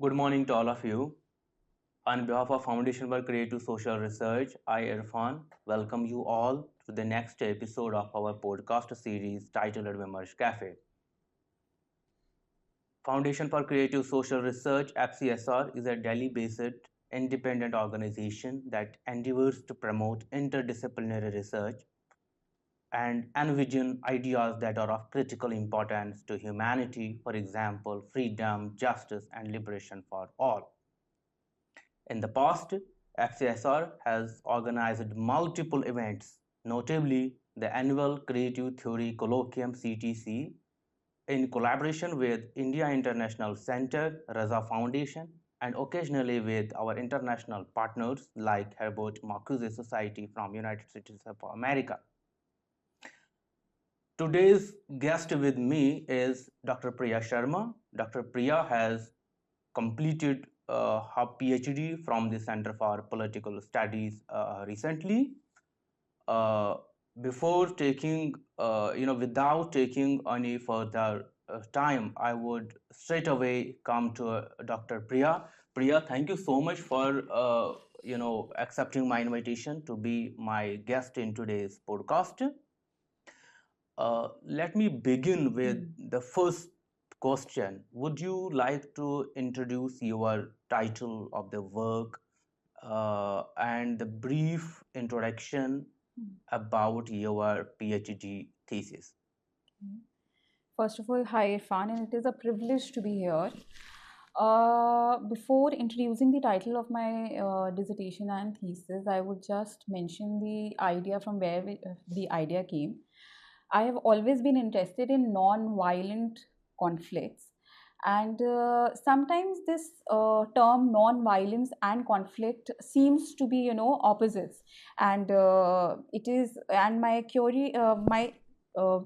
Good morning to all of you. On behalf of Foundation for Creative Social Research, I, Irfan, welcome you all to the next episode of our podcast series titled Vimarsh Cafe. Foundation for Creative Social Research, FCSR, is a Delhi-based independent organization that endeavors to promote interdisciplinary research and envision ideas that are of critical importance to humanity, for example, freedom, justice, and liberation for all. In the past, FCSR has organized multiple events, notably the annual Creative Theory Colloquium CTC in collaboration with India International Center, Raza Foundation, and occasionally with our international partners like Herbert Marcuse Society from United States of America. Today's guest with me is Dr. Priya Sharma. Dr. Priya has completed her PhD from the Center for Political Studies recently. Uh, Before taking, without taking any further time, I would straight away come to Dr. Priya. Priya, thank you so much for accepting my invitation to be my guest in today's podcast. Let me begin with the first question. Would you like to introduce your title of the work and the brief introduction about your PhD thesis? First of all, hi Irfan, and it is a privilege to be here. Before introducing the title of my dissertation and thesis, I would just mention the idea from where the idea came. I have always been interested in non-violent conflicts, and sometimes this term non-violence and conflict seems to be, opposites. And it is, and my uh,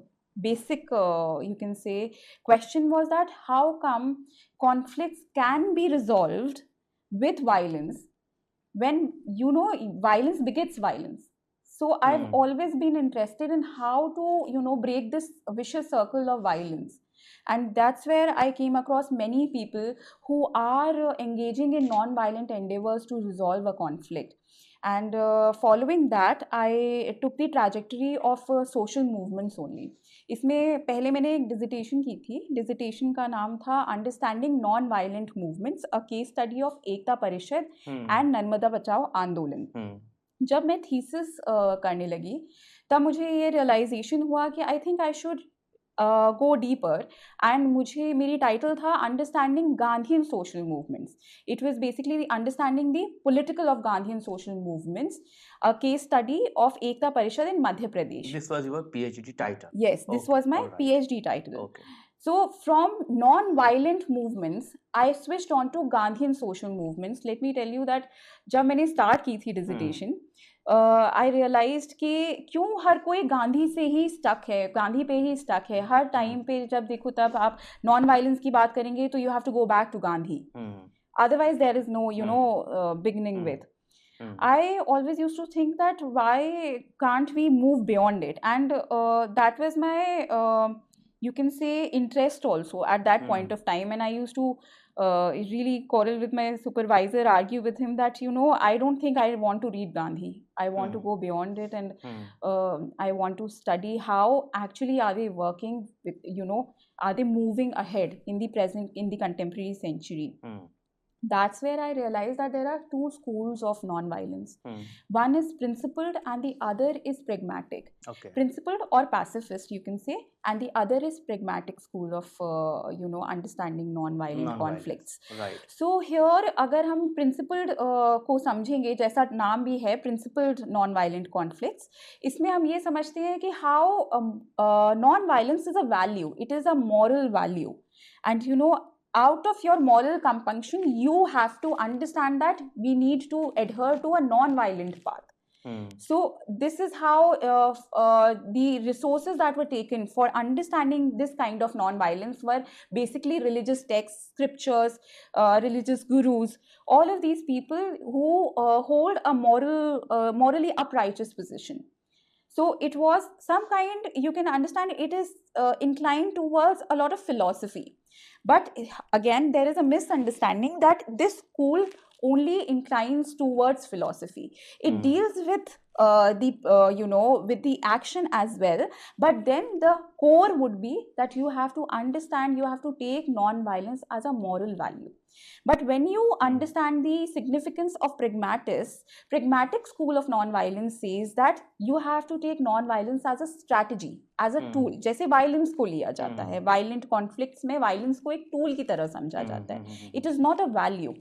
basic, you can say, question was that how come conflicts can be resolved with violence when violence begets violence. So I've Hmm. always been interested in how to break this vicious circle of violence, and that's where I came across many people who are engaging in non-violent endeavors to resolve a conflict. And following that, I took the trajectory of social movements only. इसमें पहले मैंने एक digitation की थी. Digitation का नाम था understanding non violent movements, a case study of Ekta Parishad Hmm. And Narmada बचाओ आंदोलन. Hmm. जब मैं थीसिस करने लगी, तब मुझे ये रियलाइजेशन हुआ कि I think I should go deeper. And मुझे, मेरी टाइटल था understanding Gandhian social movements. It was basically understanding the political of Gandhian social movements, a case study of Ekta Parishad in Madhya Pradesh. This was your PhD title. Yes, this Okay, was my all right. PhD title. Okay. So from non-violent movements, I switched on to Gandhian social movements. Let me tell you that जब मैंने start की थी dissertation, I realized कि क्यों हर कोई गांधी से ही stuck है, गांधी पे ही stuck है. हर time पे जब देखो तब आप non-violence की बात करेंगे तो you have to go back to Gandhi. Otherwise there is no, beginning with. I always used to think that why can't we move beyond it? And that was my, you can say, interest also at that point of time. And I used to really quarrel with my supervisor, argue with him that, I don't think I want to read Gandhi. I want to go beyond it, and I want to study how actually are they working with, are they moving ahead in the present, in the contemporary century. That's where I realized that there are two schools of non-violence. One is principled and the other is pragmatic. Okay. Principled or pacifist, you can say, and the other is pragmatic school of understanding non-violent conflicts. Right. So here, अगर हम principled को समझेंगे, जैसा नाम भी है principled non-violent conflicts, इसमें हम ये समझते हैं कि how non-violence is a value. It is a moral value, and out of your moral compunction, you have to understand that we need to adhere to a non-violent path. So this is how the resources that were taken for understanding this kind of non-violence were basically religious texts, scriptures, religious gurus, all of these people who hold a morally uprighteous position. So it was some kind, you can understand, it is inclined towards a lot of philosophy. But again, there is a misunderstanding that this school only inclines towards philosophy. It deals with the with the action as well. But then the core would be that you have to understand, you have to take non-violence as a moral value. But when you understand the significance of pragmatic school of non-violence says that you have to take non-violence as a strategy, as a tool. जैसे violence को लिया जाता है, violent conflicts में violence को एक tool की तरह समझा जाता है. It is not a value.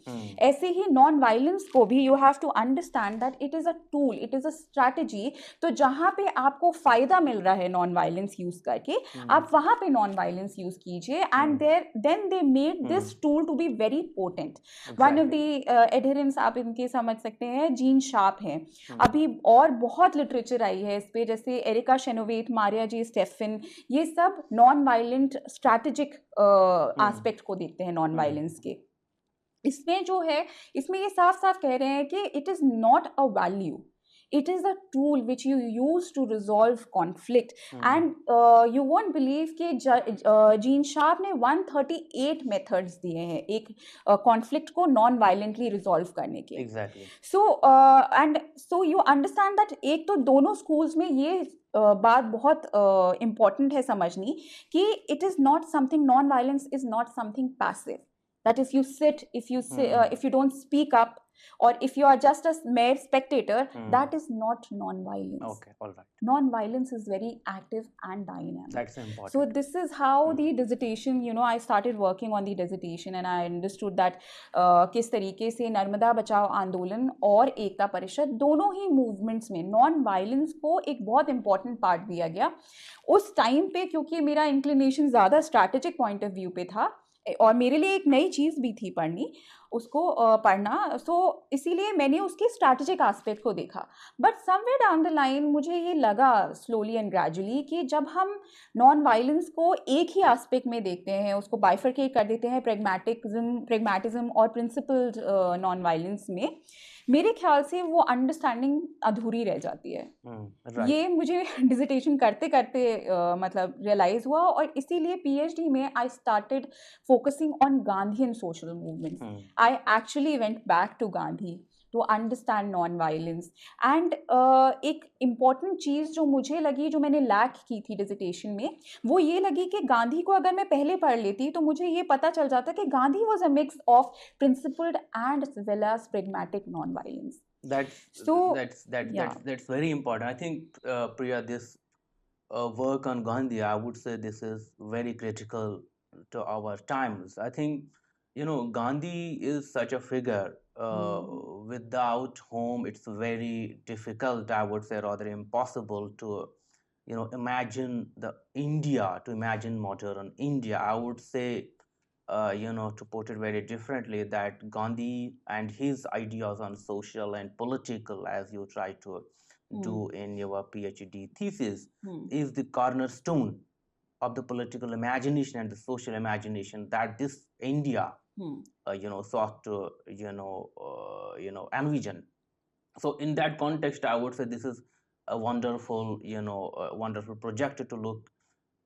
ऐसे ही non-violence को भी you have to understand that it is a tool, it is a strategy. तो जहाँ पे आपको फायदा मिल रहा है non-violence use करके, आप वहाँ पे non-violence use कीजिए. And then they made this tool to be very potent. One of the adherents आप इनके समझ सकते हैं, जीन शार्प हैं. अभी और बहुत लिटरेचर आई है इस पे, जैसे एरिका शेनोवेट, मारिया जी स्टेफिन, ये सब नॉन वायलेंट स्ट्रैटेजिक एस्पेक्ट को देखते हैं नॉन वायलेंस के. इसमें जो है, इसमें ये साफ साफ कह रहे हैं कि it is not a value, it is a tool which you use to resolve conflict. And you won't believe कि जीन शार्प ने 138 methods दिए हैं एक conflict को non violently resolve करने के. Exactly. So and so you understand that एक तो दोनों schools में ये बात बहुत important है समझनी कि it is not something, non violence is not something passive, that if you sit, if you don't speak up, or if you are just a mere spectator, that is not non-violence. Okay, all right. Non-violence is very active and dynamic. That's important. So this is how the dissertation, I started working on the dissertation, and I understood that किस तरीके से नर्मदा बचाओ आंदोलन और एकता परिषद दोनों ही movements में non-violence को एक बहुत इंपॉर्टेंट पार्ट दिया गया उस टाइम पे, क्योंकि मेरा इंक्लिनेशन ज़्यादा स्ट्रैटेजिक पॉइंट ऑफ व्यू पे था और मेरे लिए एक नई चीज़ भी थी पढ़नी, उसको पढ़ना. सो इसीलिए मैंने उसके स्ट्रैटेजिक एस्पेक्ट को देखा. But somewhere down the line मुझे ये लगा स्लोली एंड ग्रेजुअली कि जब हम नॉन वायलेंस को एक ही एस्पेक्ट में देखते हैं, उसको बाइफरकेट कर देते हैं प्रेगमेटिज्म और प्रिंसिपल्ड नॉन वायलेंस में, मेरे ख्याल से वो अंडरस्टैंडिंग अधूरी रह जाती है. right. ये मुझे डिजिटेशन करते करते मतलब रियलाइज हुआ, और इसीलिए पीएचडी में I started focusing on Gandhian social movements. I actually went back to Gandhi to understand non violence. And एक इम्पॉर्टेंट चीज़ जो मुझे लगी, जो मैंने लैक की थी डिजिटेशन में, वो ये लगी कि गांधी को अगर मैं पहले पढ़ लेती तो मुझे ये पता चल जाता कि Gandhi was a mix of principled and as well as pragmatic non violence. That's very important. I think Priya, this work on Gandhi, I would say this is very critical to our times. I think Gandhi is such a figure without whom it's very difficult, I would say rather impossible to imagine imagine modern India. I would say to put it very differently, that Gandhi and his ideas on social and political, as you try to do in your PhD thesis, is the cornerstone of the political imagination and the social imagination that this India sought to envision. So in that context, I would say this is a wonderful wonderful project to look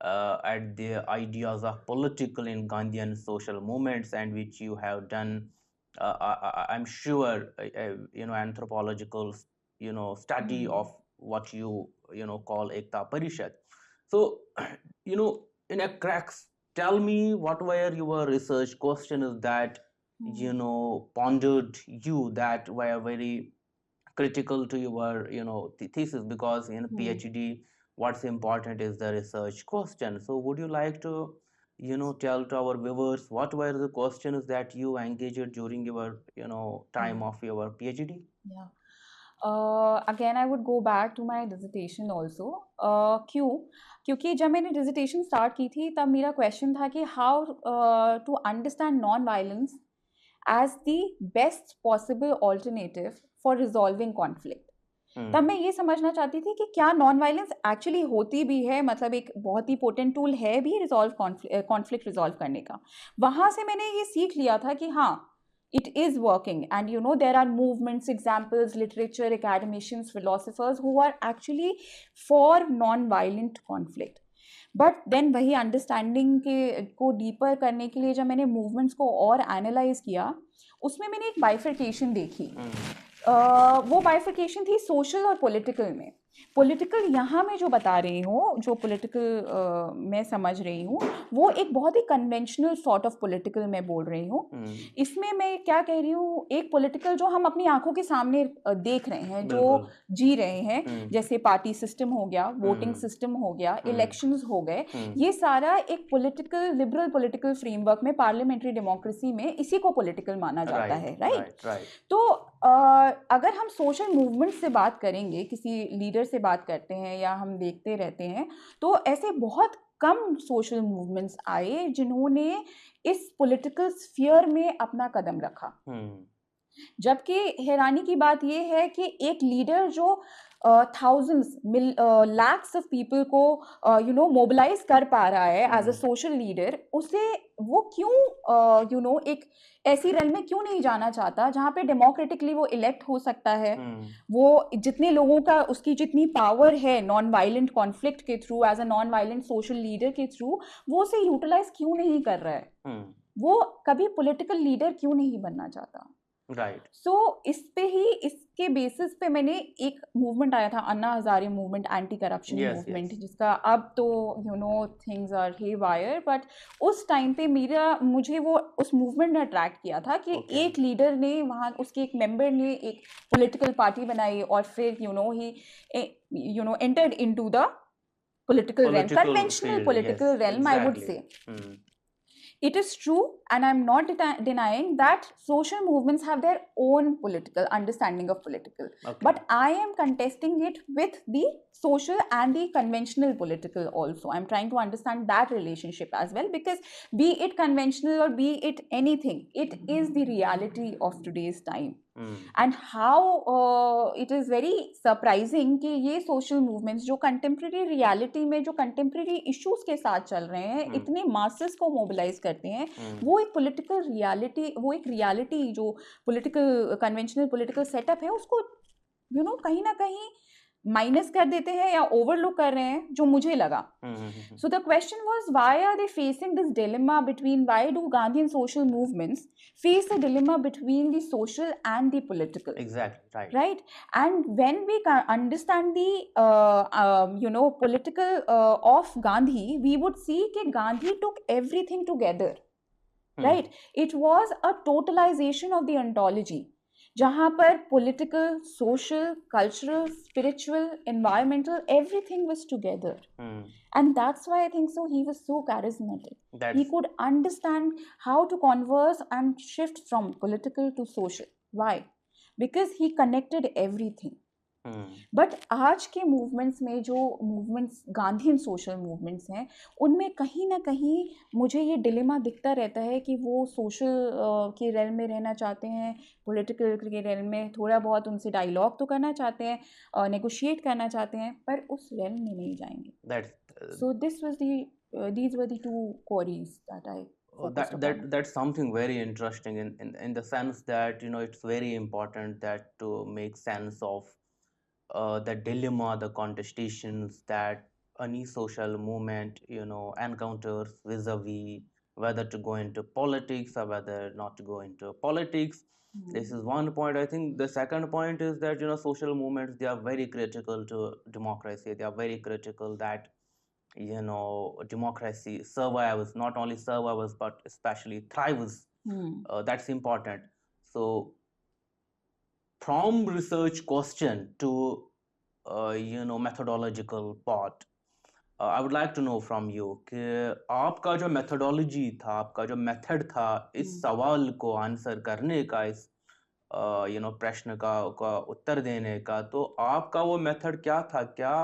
at the ideas of political in Gandhian social movements, and which you have done, I'm sure, anthropological study of what you call Ekta Parishad. So in a cracks, tell me what were your research questions that pondered you, that were very critical to your thesis, because in PhD what's important is the research question. So would you like to tell to our viewers what were the questions that you engaged during your time of your PhD? Yeah. Again I would go back to my dissertation also. क्यों? क्योंकि जब मैंने dissertation start की थी तब मेरा question था कि how to understand non-violence as the best possible alternative for resolving conflict. तब मैं ये समझना चाहती थी कि क्या नॉन वायलेंस एक्चुअली होती भी है, मतलब एक बहुत ही पोटेंट टूल है भी कॉन्फ्लिक्ट रिजॉल्व करने का. वहाँ से मैंने ये सीख लिया था कि हाँ, it is working, and you know there are movements, examples, literature, academicians, philosophers who are actually for non-violent conflict. But then वही अंडरस्टैंडिंग के को डीपर करने के लिए जब मैंने मूवमेंट्स को और एनालाइज किया, उसमें मैंने एक बाइफर्केशन देखी. वो बाइफर्केशन थी सोशल और पॉलिटिकल में. पॉलिटिकल यहाँ मैं जो बता रही हूँ, जो पॉलिटिकल मैं समझ रही हूँ, वो एक बहुत ही कन्वेंशनल सॉर्ट ऑफ पॉलिटिकल मैं बोल रही हूँ. इसमें मैं क्या कह रही हूँ, एक पॉलिटिकल जो हम अपनी आंखों के सामने देख रहे हैं, जो जी रहे हैं, जैसे पार्टी सिस्टम हो गया, वोटिंग सिस्टम हो गया, इलेक्शंस हो गए, ये सारा एक पॉलिटिकल, लिबरल पॉलिटिकल फ्रेमवर्क में, पार्लियामेंट्री डेमोक्रेसी में इसी को पॉलिटिकल माना जाता है, राइट? तो अगर हम सोशल मूवमेंट से बात करेंगे, किसी लीडर से बात करते हैं या हम देखते रहते हैं, तो ऐसे बहुत कम सोशल मूवमेंट्स आए जिन्होंने इस पॉलिटिकल स्फीयर में अपना कदम रखा. जबकि हैरानी की बात यह है कि एक लीडर जो थाउजेंड्स लैक्स ऑफ पीपल को मोबिलाइज कर पा रहा है एज अ सोशल लीडर, उसे वो क्यों एक ऐसी रेल में क्यों नहीं जाना चाहता जहाँ पे डेमोक्रेटिकली वो इलेक्ट हो सकता है, वो जितने लोगों का, उसकी जितनी पावर है नॉन वायलेंट कॉन्फ्लिक्ट के through, as a non violent social leader के थ्रू, वो उसे यूटिलाइज क्यों नहीं कर रहा है? वो कभी पॉलिटिकल लीडर क्यों नहीं बनना चाहता? राइट. सो इस पे ही, इसके बेसिस पे मैंने एक मूवमेंट आया था, Anna Hazare movement, anti corruption movement, जिसका अब तो थिंग्स आर हेवायर, बट उस टाइम पे मुझे वो उस मूवमेंट ने अट्रैक्ट किया था कि एक लीडर ने वहाँ, उसके एक मेंबर ने एक पॉलिटिकल पार्टी बनाई और फिर he entered into the political realm, conventional political realm, I would say. It is true, and I'm not denying that social movements have their own political understanding of political. But I am contesting it with the social and the conventional political also. I'm trying to understand that relationship as well, because be it conventional or be it anything, it is the reality of today's time. And how it is very surprising कि ये social movements जो contemporary reality में, जो contemporary issues के साथ चल रहे हैं, इतने masses को mobilize करते हैं, वो एक political reality, वो एक reality जो political conventional political setup है, उसको कहीं ना कहीं माइनस कर देते हैं या ओवरलुक कर रहे हैं, जो मुझे लगा. So the question was, why are they facing this dilemma between, why do Gandhian social movements face a dilemma between the social and the political? Exactly, right? And when we understand the political of Gandhi, we would see that Gandhi took everything together, right? It was a totalization of the ontology, जहाँ पर political, social, cultural, spiritual, environmental, everything was together. And that's why I think so he was so charismatic. He could understand how to converse and shift from political to social. Why? Because he connected everything. But आज के movements में, जो movements Gandhian social movements हैं, उनमें कहीं ना कहीं मुझे ये डिलेमा दिखता रहता है कि वो सोशल के रेल में रहना चाहते हैं, पॉलिटिकल के रेल में थोड़ा बहुत उनसे डायलॉग तो करना चाहते हैं, नेगोशिएट करना चाहते हैं, पर उस रेल में नहीं जाएंगे. सो these were the two queries that I that's something very interesting in the sense that it's very important that to make sense of the dilemma, the contestations that any social movement encounters vis-a-vis whether to go into politics or whether not to go into politics. This is one point. I think the second point is that social movements, they are very critical to democracy. They are very critical that democracy survives, not only survives but especially thrives. That's important. So from research question to methodological part, I would like to know from you कि आपका जो methodology था, आपका जो method था इस सवाल को आंसर करने का, इस प्रश्न का उत्तर देने का, तो आपका वो मेथड क्या था? क्या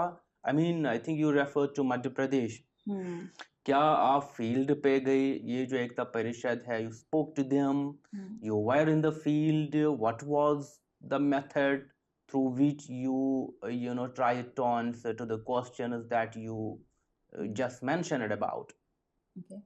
I mean, I think you referred to Madhya Pradesh. क्या आप फील्ड पे गए? ये जो एकता परिषद है, you spoke to them, you were in the field, what was the method through which you tried to answer to the questions that you just mentioned about? Okay.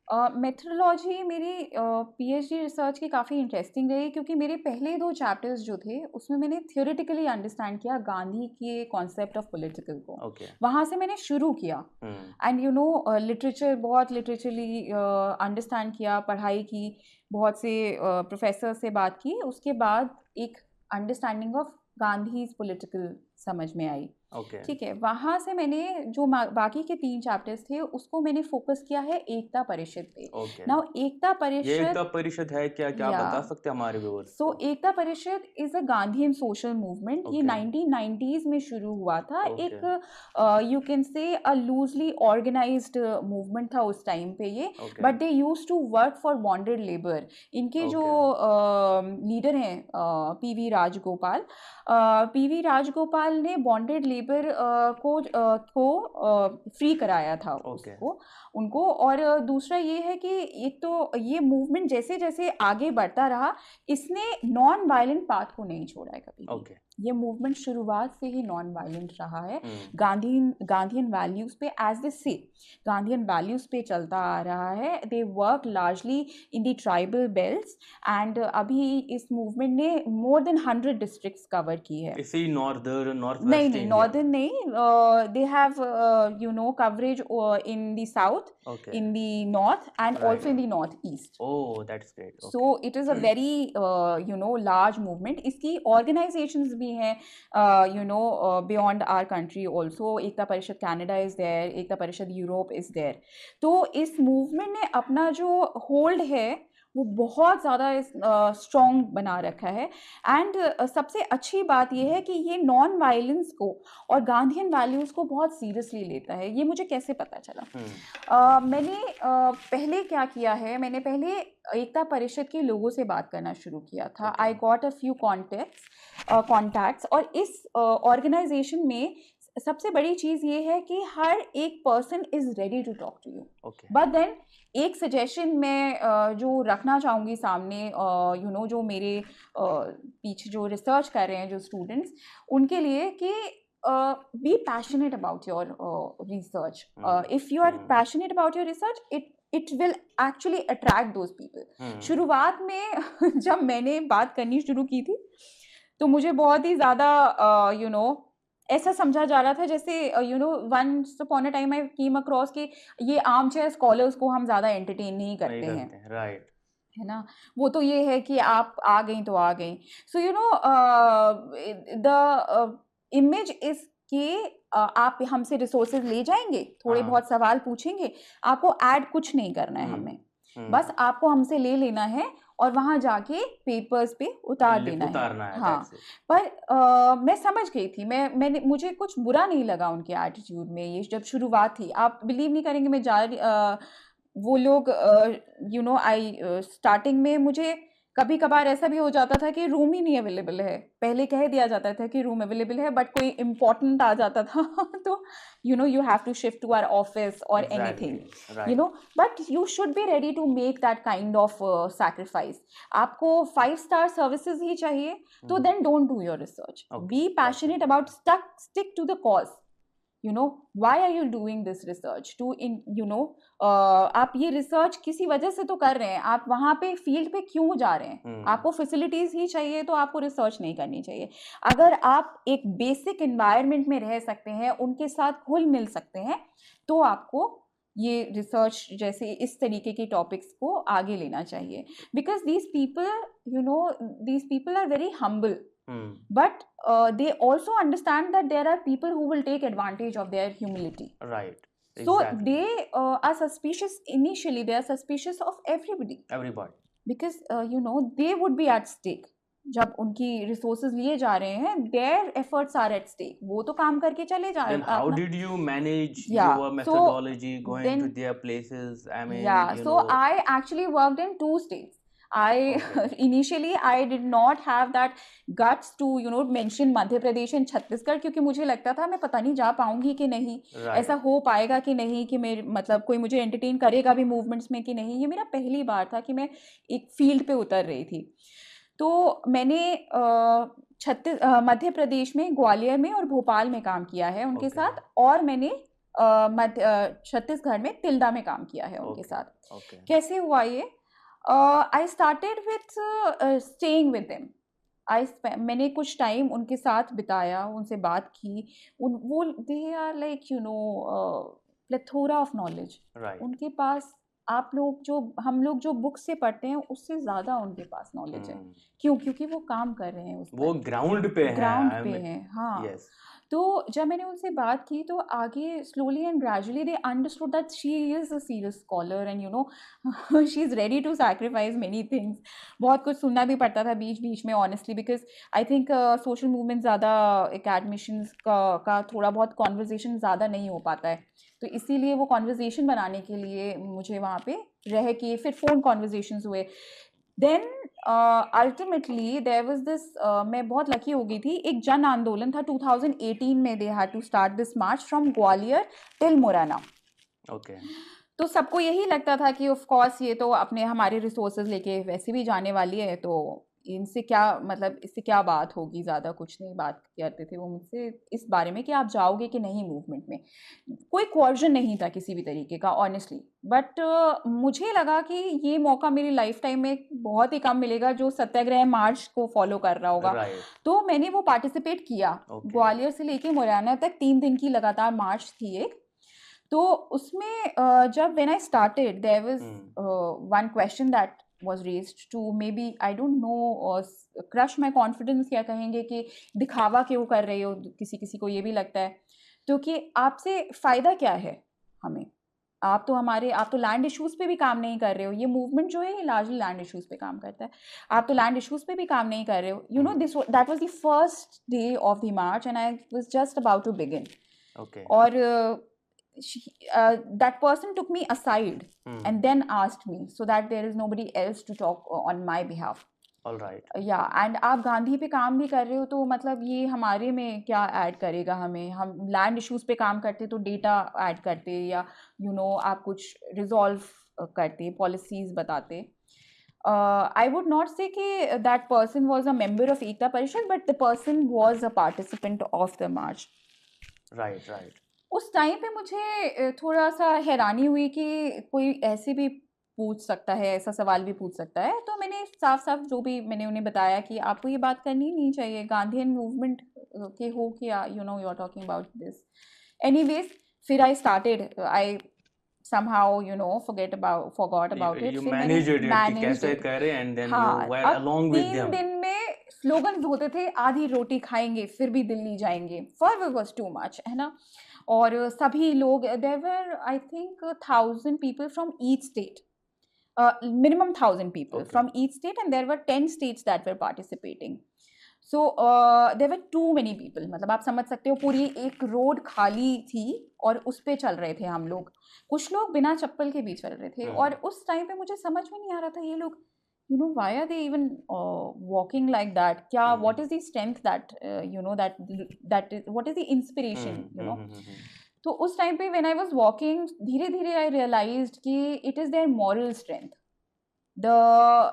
Methodology मेरी PhD research की काफ़ी interesting रही, क्योंकि मेरे पहले 2 chapters जो थे उसमें मैंने थियोरेटिकली अंडरस्टैंड किया गांधी के कॉन्सेप्ट ऑफ पॉलिटिकल को। ओके। वहाँ से मैंने शुरू किया एंड लिटरेचर बहुत लिटरेचरली अंडरस्टैंड किया, पढ़ाई की, बहुत से प्रोफेसर से बात की, उसके बाद एक अंडरस्टैंडिंग ऑफ गांधीज पॉलिटिकल समझ में आई। ओके। ठीक है, वहाँ से मैंने जो बाकी के 3 चैप्टर्स थे उसको मैंने फोकस किया है एकता परिषद पे। ओके। नाउ एकता ये परिषद, एकता परिषद है क्या? क्या आप या बता सकते हैं हमारे व्यूअर्स सो को? Ekta Parishad is a Gandhian social movement. ये ओके। 1990s में शुरू हुआ था। ओके। एक you can say a loosely organised movement था उस टाइम पे ये, okay. But they used to work for bonded labour. इनके जो लीडर हैं पीवी राजगोपाल, पीवी राजगोपाल ने बॉन्डेड लेबर को फ्री कराया था ओके। उसको उनको। और दूसरा ये है कि एक तो ये मूवमेंट जैसे जैसे आगे बढ़ता रहा, इसने नॉन वायलेंट पाथ को नहीं छोड़ा है कभी भी। ओके। ये मूवमेंट शुरुआत से ही नॉन वायलेंट रहा है, हम्म। गांधीयन वैल्यूज पे, एज दे से गांधीयन वैल्यूज पे चलता आ रहा है। They work largely in the tribal belts and अभी इस मूवमेंट ने मोर देन 100 डिस्ट्रिक्ट्स कवर की है। इसी नॉर्दर्न नॉर्थ नहीं वेस्ट नहीं, इंडिया नॉर्दर्न नहीं, they have coverage in the south, okay. in the north, and Right. also in the northeast. Oh, that's great. Okay. So it is a very large movement. इसकी organizations भी हैं beyond our country also. Ekta Parishad Canada is there, Ekta Parishad Europe is there. तो इस movement ने अपना जो hold है वो बहुत ज़्यादा स्ट्रॉन्ग बना रखा है। एंड सबसे अच्छी बात ये है कि ये नॉन वायलेंस को और गांधीयन वैल्यूज़ को बहुत सीरियसली लेता है। ये मुझे कैसे पता चला? मैंने पहले क्या किया है, मैंने पहले एकता परिषद के लोगों से बात करना शुरू किया था। I got a few contacts, और इस ऑर्गेनाइजेशन में सबसे बड़ी चीज़ ये है कि हर एक person is ready to talk to you. But then एक सजेशन मैं जो रखना चाहूँगी सामने, जो मेरे पीछे जो रिसर्च कर रहे हैं जो स्टूडेंट्स, उनके लिए कि be passionate about your research. If you are passionate about your research, it will actually attract those people. शुरुआत में जब मैंने बात करनी शुरू की थी तो मुझे बहुत ही ज़्यादा ऐसा समझा जा रहा था जैसे once upon a time I came across कि ये आर्म चेयर स्कॉलर्स को हम ज़्यादा एंटरटेन नहीं करते हैं, राइट, है ना। वो तो ये है कि आप आ गई तो आ गई। सो द इमेज इज कि आप हमसे रिसोर्सेज ले जाएंगे, थोड़े बहुत सवाल पूछेंगे, आपको ऐड कुछ नहीं करना है हमें, बस आपको हमसे ले लेना है और वहां जाके पेपर्स पे उतार देना है। हाँ, पर मैं समझ गई थी, मुझे कुछ बुरा नहीं लगा उनके एटीट्यूड में। ये जब शुरुआत थी, आप बिलीव नहीं करेंगे, मैं वो लोग स्टार्टिंग में मुझे कभी कभार ऐसा भी हो जाता था कि रूम ही नहीं अवेलेबल है। पहले कह दिया जाता था कि रूम अवेलेबल है, बट कोई इम्पोर्टेंट आ जाता था तो you have to shift to our office or anything, but you should be ready to make that kind of sacrifice. आपको 5-star services ही चाहिए, तो then don't do your research. Be passionate about stick to the cause. Why are you doing this research? आप ये research किसी वजह से तो कर रहे हैं, आप वहाँ पे फील्ड पे क्यों जा रहे हैं? आपको फैसिलिटीज ही चाहिए तो आपको रिसर्च नहीं करनी चाहिए। अगर आप एक बेसिक एनवायरनमेंट में रह सकते हैं, उनके साथ घुल मिल सकते हैं, तो आपको ये रिसर्च जैसे इस तरीके के टॉपिक्स को आगे लेना चाहिए। Because these people are very humble, but they also understand that there are people who will take advantage of their humility. Right. Exactly. So they are suspicious initially. They are suspicious of everybody. Because they would be at stake. जब उनकी resources लिए जा रहे हैं, their efforts are at stake. वो तो काम करके चले जा रहे हैं। Then how did you manage your methodology going to their places? I mean, so I actually worked in 2 states. Initially I did not have that guts to mention Madhya Pradesh and Chhattisgarh, क्योंकि मुझे लगता था मैं पता नहीं जा पाऊंगी कि नहीं, ऐसा हो पाएगा कि नहीं, कि मेरे मतलब कोई मुझे एंटरटेन करेगा भी मूवमेंट्स में कि नहीं। ये मेरा पहली बार था कि मैं एक फील्ड पे उतर रही थी। तो मैंने मध्य प्रदेश में ग्वालियर में और भोपाल में काम किया है उनके साथ, और मैंने छत्तीसगढ़ में तिल्दा में काम किया है उनके Okay. साथ। Okay. कैसे हुआ ये? I started with staying with them. मैंने कुछ टाइम उनके साथ बिताया, उनसे बात की। वो they are like plethora of knowledge. Right. उनके पास आप लोग जो हम लोग जो बुक से पढ़ते हैं उससे ज़्यादा उनके पास नॉलेज है। क्यों? क्योंकि वो काम कर रहे हैं उस वो पर, ग्राउंड पे है। ग्राउंड पे हैं। हाँ, Yes. तो जब मैंने उनसे बात की तो आगे slowly and gradually they understood that she is a serious scholar and she is ready to sacrifice many things. बहुत कुछ सुनना भी पड़ता था बीच बीच में honestly, because I think social movement ज़्यादा एकेडमिशंस का थोड़ा बहुत कॉन्वर्जेसन ज़्यादा नहीं हो पाता है, तो इसीलिए वो कॉन्वर्जेसन बनाने के लिए मुझे वहाँ पे रह के फिर फ़ोन कॉन्वर्जेशंस हुए। Then ultimately there was this, मैं बहुत लकी हो गई थी, एक जन आंदोलन था 2018 में। They had to start this march from Gwalior till Morena. Okay. तो सबको यही लगता था कि ऑफ कोर्स ये तो अपने हमारे रिसोर्सेज लेके वैसे भी जाने वाली है, तो इनसे क्या मतलब, इससे क्या बात होगी, ज़्यादा कुछ नहीं बात करते थे वो मुझसे इस बारे में कि आप जाओगे कि नहीं मूवमेंट में। कोई क्वेश्चन नहीं था किसी भी तरीके का ऑनेस्टली, बट मुझे लगा कि ये मौका मेरी लाइफ टाइम में बहुत ही कम मिलेगा जो सत्याग्रह मार्च को फॉलो कर रहा होगा। Right. तो मैंने वो पार्टिसिपेट किया। Okay. ग्वालियर से लेके मुरैना तक 3 दिन की लगातार मार्च थी एक। तो उसमें जब when I started there was one question that was raised to maybe I don't know crush my confidence, क्या कहेंगे कि दिखावा क्यों कर रहे हो, किसी किसी को ये भी लगता है। तो कि आपसे फ़ायदा क्या है हमें? आप तो लैंड इश्यूज़ पे भी काम नहीं कर रहे हो। ये मूवमेंट जो है ये लार्जली लैंड इश्यूज़ पे काम करता है। आप तो लैंड इश्यूज़ पे भी काम नहीं कर रहे हो। You know this that was the first day of the march and I was just about to begin. Okay. और that person took me aside and then asked me so that there is nobody else to talk on my behalf. All right. या and आप गांधी पे काम भी कर रहे हो, तो मतलब ये हमारे में क्या ऐड करेगा हमें? हम लैंड इश्यूज पे काम करते तो डेटा ऐड करते, या आप कुछ रिजॉल्व करते, पॉलिसीज बताते। आई वुड नॉट से कि that person was a member of Ekta Parishad, but the person was a participant of the march. Right. Right. उस टाइम पे मुझे थोड़ा सा हैरानी हुई कि कोई ऐसे भी पूछ सकता है, ऐसा सवाल भी पूछ सकता है। तो मैंने साफ-साफ जो भी मैंने उन्हें बताया कि आपको ये बात करनी नहीं चाहिए, गांधीयन मूवमेंट के हो क्या, you are talking about this. Anyways, फिर I started, I somehow forgot about it। You फिर मैंने managed it कि मैनेज्ड कैसे इट। करे and then you हाँ, were अब along with 3 them. दिन में स्लोगन्स होते थे, आधी रोटी खाएँगे फिर भी दिल्ली जाएँगे। फॉरवर्ड वाज़ टू मच, है ना? और सभी लोग, there were I think 1000 people from each state, minimum 1000 people Okay. from each state, and there were 10 states that were participating. So there were too many people, मतलब आप समझ सकते हो पूरी एक रोड खाली थी और उस पे चल रहे थे हम लोग। कुछ लोग बिना चप्पल के भी चल रहे थे। और उस टाइम पे मुझे समझ में नहीं आ रहा था ये लोग why are they even walking like that? क्या what is the strength that that is, what is the inspiration, तो उस टाइम पे when I was walking, धीरे धीरे I realized कि it is their moral strength, the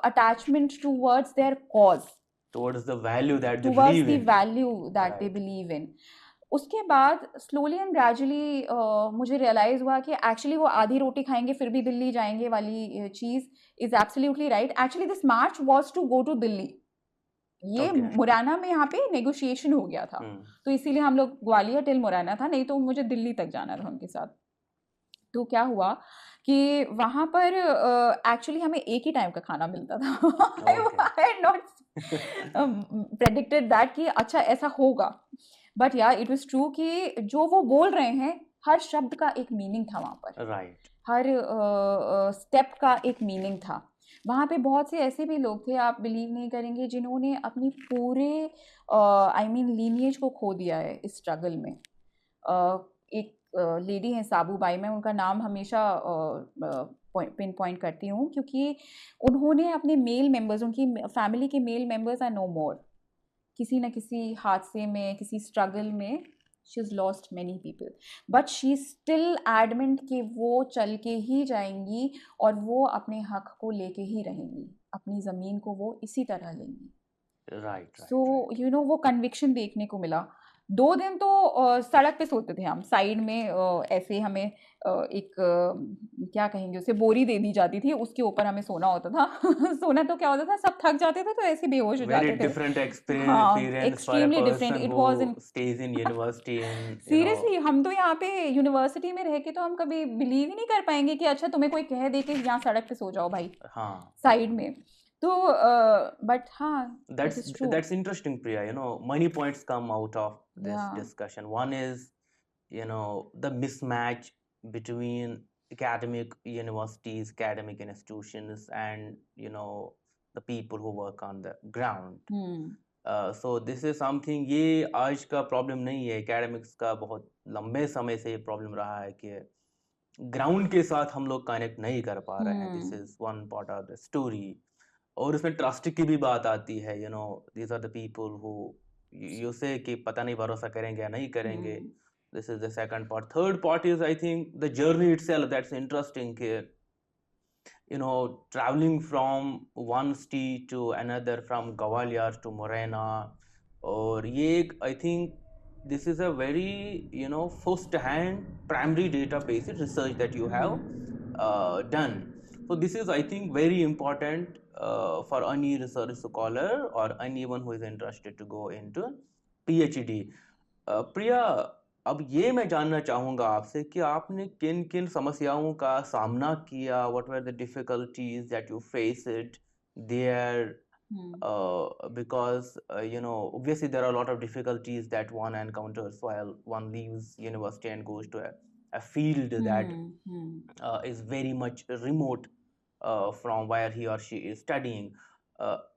attachment towards their cause, towards the value that they towards believe the in. value that they Right. believe in. उसके बाद slowly and gradually मुझे realise हुआ कि actually वो आधी रोटी खाएंगे फिर भी दिल्ली जाएंगे वाली चीज़ is absolutely right. Actually this march was to go to Delhi. ये Okay. मुरैना में यहाँ पे नेगोशिएशन हो गया था, तो इसीलिए हम लोग ग्वालियर टिल मुरैना था, नहीं तो मुझे दिल्ली तक जाना था उनके साथ। तो क्या हुआ कि वहाँ पर एक्चुअली हमें एक ही टाइम का खाना मिलता था। Okay. I had not predicted that कि अच्छा ऐसा होगा, बट या इट वाज ट्रू कि जो वो बोल रहे हैं हर शब्द का एक मीनिंग था वहाँ पर। Right. हर स्टेप का एक मीनिंग था। वहाँ पे बहुत से ऐसे भी लोग थे, आप बिलीव नहीं करेंगे, जिन्होंने अपनी पूरे आई मीन लीनिएज को खो दिया है इस स्ट्रगल में। एक लेडी हैं साबूबाई, मैं उनका नाम हमेशा पिन पॉइंट करती हूँ क्योंकि उन्होंने अपने मेल मेंबर्स, उनकी फैमिली के मेल मेंबर्स आर नो मोर, किसी न किसी हादसे में, किसी स्ट्रगल में she is lost many people, but she still adamant कि वो चल के ही जाएंगी और वो अपने हक को लेके ही रहेंगी, अपनी ज़मीन को वो इसी तरह लेंगी। Right. सो वो कन्विक्शन देखने को मिला। 2 दिन तो सड़क पे सोते थे हम, साइड में ऐसे हमें एक क्या कहेंगे उसे, बोरी दे दी जाती थी, उसके ऊपर हमें सोना होता था। सोना तो क्या होता था, सब थक जाते थे तो ऐसे बेहोश हो Very जाते थे। different हाँ, experience for a extremely different, person it was in who stays in university in, seriously हम तो यहाँ पे यूनिवर्सिटी में रह के तो हम कभी बिलीव ही नहीं कर पाएँगे कि अच्छा तुम्हें कोई कह दे कि यहाँ सड़क पे सो जाओ भाई, हाँ. साइड में। तो बट हाँ, it That's is true. that's interesting, Priya. Many points come out of this या discussion. One is, the mismatch between academic universities, academic institutions, and the people who work on the ground. Hmm, So this is something, ये आज का problem नहीं है, academics का बहुत लंबे समय से ये प्रॉब्लम रहा है कि ग्राउंड के साथ हम लोग कनेक्ट नहीं कर पा रहे हैं. This hmm, is one part of the story. और उसमें ट्रस्ट की भी बात आती है. These are the people who you say कि पता नहीं भरोसा करेंगे या नहीं करेंगे. Hmm, this is the second part. Third part is, I think, the journey itself that's interesting कि traveling from one city to another, from Gawaliar to Morena, or ye, I think this is a very, first-hand primary database research that you have hmm, done. So this is, I think, very important for any research scholar or anyone who is interested to go into PhD. प्रिया, अब ये मैं जानना चाहूँगा आपसे कि आपने किन-किन समस्याओं का सामना किया? What were the difficulties that you faced there? Hmm, Because, obviously there are a lot of difficulties that one encounters while one leaves university and goes to a field that hmm, hmm, is very much remote from where he or she is studying.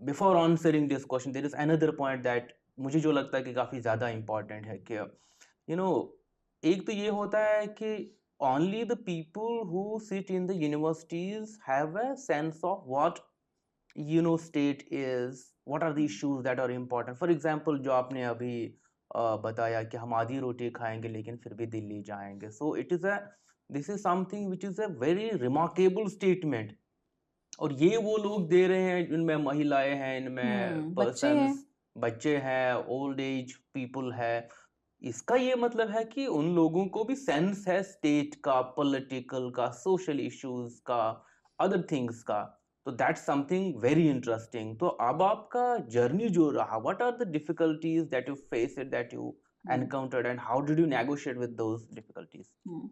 Before answering this question, there is another point that मुझे जो लगता है कि काफ़ी ज़्यादा important है कि you know एक तो ये होता है कि only the people who sit in the universities have a sense of what state is, what are the issues that are important. For example, जो आपने अभी बताया कि हम आधी रोटी खाएंगे लेकिन फिर भी दिल्ली जाएंगे. So this is something which is a very remarkable statement. और ये वो लोग दे रहे हैं जिनमें महिलाएं हैं, इनमें बच्चे हैं। पर्सन्स, बच्चे हैं, ओल्ड एज पीपल है. इसका ये मतलब है कि उन लोगों को भी सेंस है स्टेट का, पॉलिटिकल का, सोशल इश्यूज का, अदर थिंग्स का. तो दैट्स समथिंग वेरी इंटरेस्टिंग. तो अब आपका जर्नी जो रहा, what are the difficulties that you faced, that you hmm, encountered, and how did you negotiate with those difficulties? Hmm.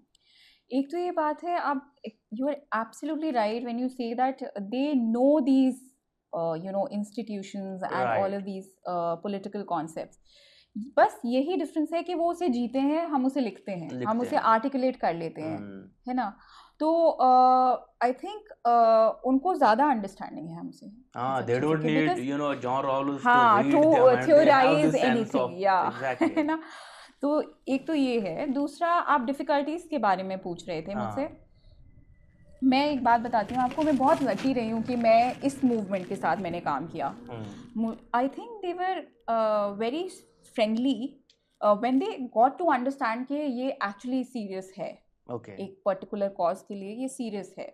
एक तो ये बात है, आप you are absolutely right when you say that they know these institutions and all of right. These political concepts. बस यही difference है कि वो उसे जीते हैं, हम उसे लिखते हैं, हम लिखते उसे हैं. आर्टिकुलेट कर लेते हैं, हम्म. है ना? तो आई थिंक उनको ज़्यादा अंडरस्टैंडिंग है हमसे इन हाँ, सब they चीज़ों don't की, need, because John Rawls to हाँ, to read them, and they have the theorise sense of, anything, या है exactly. ना? तो एक तो ये है, दूसरा आप डिफ़िकल्टीज़ के बारे में पूछ रहे थे मुझसे। हाँ. मैं एक बात बताती हूँ आपको, मैं बहुत लकी रही हूँ कि मैं इस मूवमेंट के साथ मैंने काम किया। Hmm. I think they were very friendly when they got to understand कि ये एक्चुअली सीरियस है, ओके. एक पर्टिकुलर कॉज के लिए ये सीरियस है।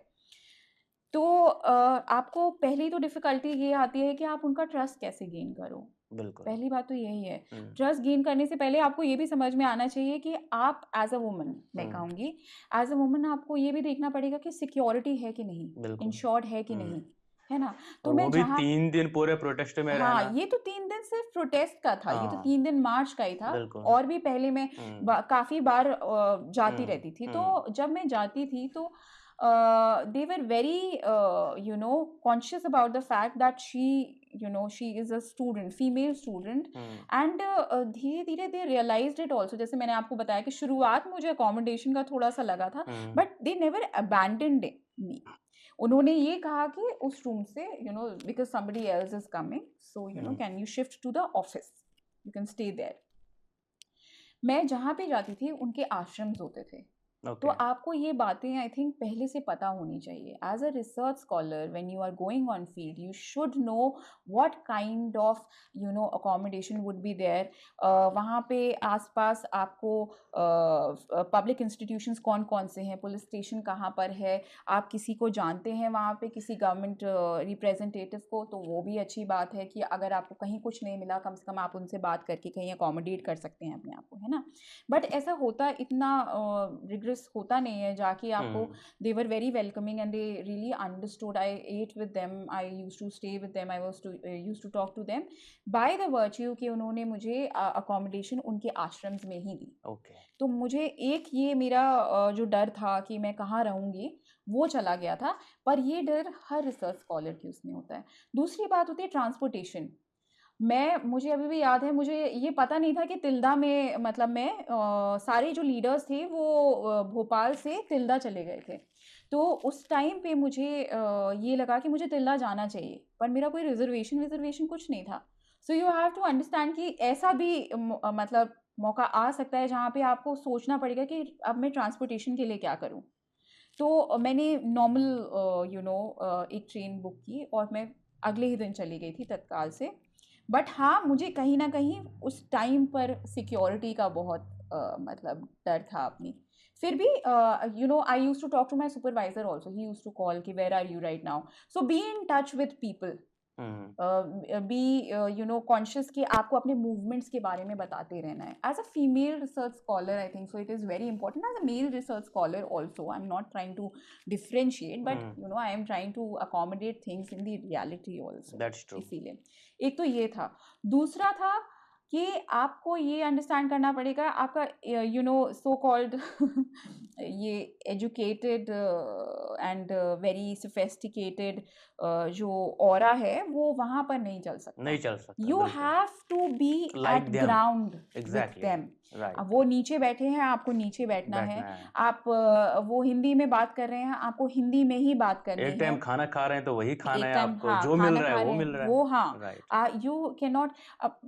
तो आपको पहली तो डिफ़िकल्टी ये आती है कि आप उनका ट्रस्ट कैसे गेन करो। बिल्कुल. पहली बात तो यही है। हम्म. ट्रस्ट गेन करने से पहले आपको ये भी समझ में आना चाहिए कि आप एज़ अ वुमन, मैं हम्म. कहूँगी, एज़ अ वुमन आपको ये भी देखना पड़ेगा कि सिक्योरिटी है कि नहीं, बिल्कुल. इंश्योर्ड है कि हम्म. नहीं, है ना? तो और वो मैं भी जहाँ 3 दिन पूरे प्रोटेस्ट में हाँ, रहना. ये तो 3 दिन सिर्फ़ प्रोटेस्ट का था, ये तो हाँ. 3 दिन मार्च का ही था, बिल्कुल. और भी पहले मैं हम्म. काफ़ी बार जाती हम्म. रहती थी। हम्म. तो जब मैं जाती थी तो they were very conscious about the fact that she is a student, female student, hmm. And धीरे-धीरे दे रियलाइज्ड इट ऑल्सो। जैसे मैंने आपको बताया कि शुरुआत मुझे अकोमोडेशन का थोड़ा-सा लगा था, hmm. But they never abandoned me. उन्होंने ये कहा कि उस रूम से because somebody else is coming, so hmm. Can you shift to the office, you can stay there. मैं जहाँ पे जाती थी उनके आश्रम्स होते थे, तो Okay. आपको ये बातें आई थिंक पहले से पता होनी चाहिए as a research scholar when you are going on field you should know what kind of accommodation would be there वहाँ पे आसपास आपको पब्लिक इंस्टीट्यूशंस कौन कौन से हैं, पुलिस स्टेशन कहाँ पर है, आप किसी को जानते हैं वहाँ पे किसी गवर्नमेंट रिप्रेजेंटेटिव को, तो वो भी अच्छी बात है कि अगर आपको कहीं कुछ नहीं मिला कम से कम आप उनसे बात करके कहीं अकोमोडेट कर सकते हैं अपने आप को, है ना। बट ऐसा होता इतना रिग्रेस होता नहीं है जाके आपको। They were very welcoming and they really understood. I ate with them, I used to stay with them, I was to used to talk to them by the virtue कि उन्होंने मुझे अकोमोडेशन उनके आश्रम्स में ही दी। Okay. तो मुझे एक ये मेरा जो डर था कि मैं कहाँ रहूँगी वो चला गया था, पर ये डर हर रिसर्च स्कॉलर की उसमें होता है। दूसरी बात होती है ट्रांसपोर्टेशन। मुझे अभी भी याद है, मुझे ये पता नहीं था कि तिल्दा में मतलब सारे जो लीडर्स थे वो भोपाल से तिल्दा चले गए थे। तो उस टाइम पे मुझे ये लगा कि मुझे तिल्दा जाना चाहिए, पर मेरा कोई रिजर्वेशन कुछ नहीं था। So you have to understand कि ऐसा भी मतलब मौका आ सकता है जहाँ पे आपको सोचना पड़ेगा कि अब मैं ट्रांसपोर्टेशन के लिए क्या करूँ। तो मैंने नॉर्मल एक ट्रेन बुक की और मैं अगले ही दिन चली गई थी तत्काल से। बट हाँ, मुझे कहीं न कहीं उस टाइम पर सिक्योरिटी का बहुत मतलब डर था अपनी। फिर भी I used to talk to my supervisor also, he used to call कि where are you right now? So be in touch with people, be conscious कि आपको अपने मूवमेंट्स के बारे में बताते रहना है। As a female research scholar I think so it is very important. As a male research scholar also I am not trying to differentiate, but I am trying to accommodate things in the reality also. That's true. इसीलिए एक तो ये था। दूसरा था कि आपको ये अंडरस्टैंड करना पड़ेगा आपका सो कॉल्ड ये एजुकेटेड एंड वेरी सोफिस्टिकेटेड जो ऑरा है वो वहाँ पर नहीं चल सकता। नहीं चल सकता, यू बिल्कुल। Have to be Like at them. Ground with Exactly. Them. Right. अब वो नीचे बैठे हैं, आपको नीचे बैठना है। बैठना है। आप वो हिंदी में बात कर रहे हैं, आपको हिंदी में ही बात करनी एक है। टाइम खाना खा रहे हैं तो वही खाना एक है टाइम आपको, हाँ जो मिल खाना रहा खा है वो रहे मिल हैं रहा वो है। हाँ। Right. You can not.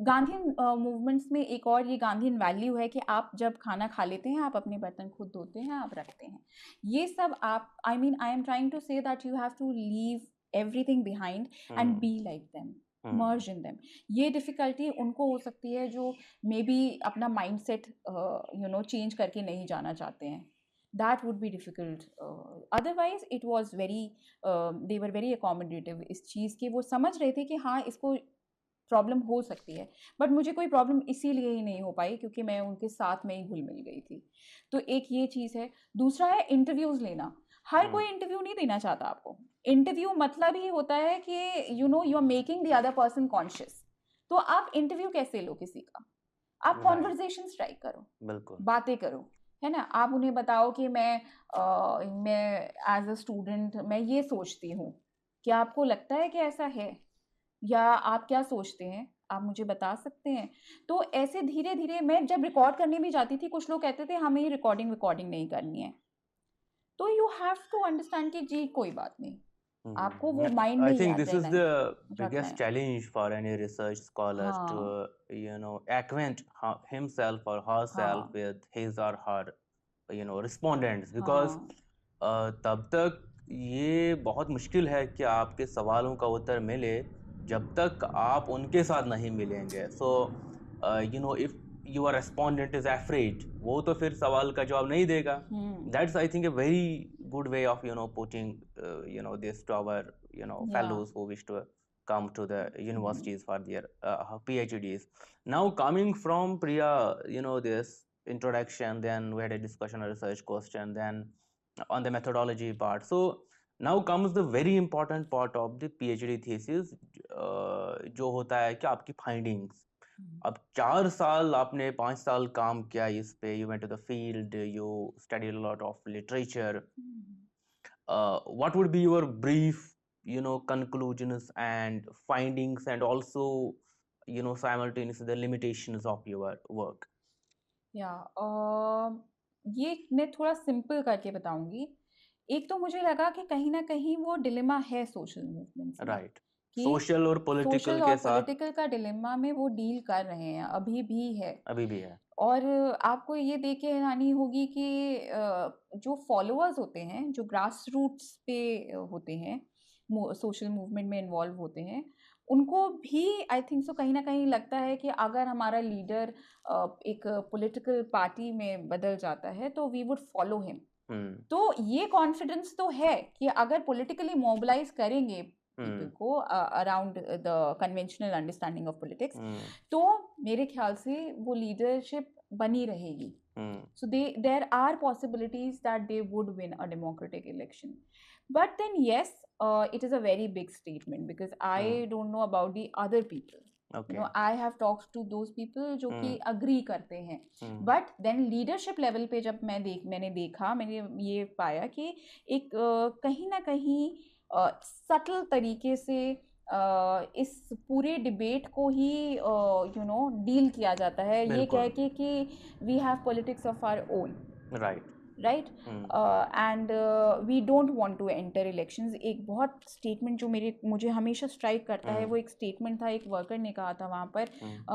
Gandhian movements में एक और ये गांधीन वैल्यू है कि आप जब खाना खा लेते हैं आप अपने बर्तन खुद धोते हैं, आप रखते हैं। ये सब आप I am trying to say that you have to leave everything behind and be like them, merge in them. ये डिफिकल्टी उनको हो सकती है जो मे बी अपना माइंडसेट चेंज करके नहीं जाना चाहते हैं। that would be difficult. Otherwise it was very they were very accommodative इस चीज़ के। वो समझ रहे थे कि हाँ इसको प्रॉब्लम हो सकती है, बट मुझे कोई प्रॉब्लम इसीलिए ही नहीं हो पाई क्योंकि मैं उनके साथ में ही घुल मिल गई थी। तो एक ये चीज़ है। दूसरा है इंटरव्यूज़ लेना। हर कोई इंटरव्यू नहीं देना चाहता आपको। इंटरव्यू मतलब ही होता है कि you are making the other person conscious. तो आप इंटरव्यू कैसे लो किसी का? आप Right. कॉन्वर्जेशन स्ट्राइक करो, बिल्कुल। बातें करो, है ना। आप उन्हें बताओ कि मैं एज अ स्टूडेंट मैं ये सोचती हूँ, क्या आपको लगता है कि ऐसा है, या आप क्या सोचते हैं, आप मुझे बता सकते हैं। तो ऐसे धीरे धीरे मैं जब रिकॉर्ड करने भी जाती थी कुछ लोग कहते थे हमें रिकॉर्डिंग नहीं करनी है। तो यू हैव टू अंडरस्टैंड कि जी कोई बात नहीं, आपको वो माइंड I में think याद this is रहना है, the रखना biggest है। challenge for any research scholar to, हाँ acquaint himself or herself हाँ with his or her, respondents, because हाँ तब तक ये बहुत मुश्किल है कि आपके सवालों का उत्तर मिले जब तक आप उनके साथ नहीं मिलेंगे। So if your respondent is afraid, वो तो फिर सवाल का जवाब नहीं देगा। That's I think a very good way of putting this to our या fellows who wish to come to the universities for their PhDs. Now coming from Priya, this introduction, then we had a discussion on research question, then on the methodology part. So now comes the very important part of the PhD thesis, जो होता है कि आपकी findings. अब 4 साल आपने 5 साल काम किया इस पे, you went to the field, you studied a lot of literature. What would be your brief conclusions and findings, and also simultaneously the limitations of your work? या ये मैं थोड़ा सिंपल करके बताऊंगी। एक तो मुझे लगा कि कहीं ना कहीं वो डिलेमा है सोशल मूवमेंट्स में, राइट। कि सोशल और पॉलिटिकल सोशल के और साथ पॉलिटिकल का डिलेमा में वो डील कर रहे हैं, अभी भी है। अभी भी है। और आपको ये देख के हैरानी होगी कि जो फॉलोअर्स होते हैं, जो ग्रास रूट्स पे होते हैं, सोशल मूवमेंट में इन्वॉल्व होते हैं, उनको भी आई थिंक सो कहीं ना कहीं लगता है कि अगर हमारा लीडर एक पॉलिटिकल पार्टी में बदल जाता है तो वी वुड फॉलो हिम। तो ये कॉन्फिडेंस तो है कि अगर पॉलिटिकली मोबिलाइज करेंगे पीपल को around the conventional understanding of politics, तो मेरे ख्याल से वो लीडरशिप बनी रहेगी. So there are possibilities that they would win a democratic election. But then yes, it is a very big statement because I don't know about the other people. Okay. You know, I have talked to those people जो कि agree करते हैं. But then leadership level पे जब मैंने देखा, मैंने ये पाया कि एक कहीं ना कहीं सटल तरीके से इस पूरे डिबेट को ही डील किया जाता है, ये कह के कि we have politics of our own, right, and we don't want to enter elections. एक बहुत स्टेटमेंट जो मुझे हमेशा स्ट्राइक करता है, वो एक स्टेटमेंट था, एक वर्कर ने कहा था वहाँ पर,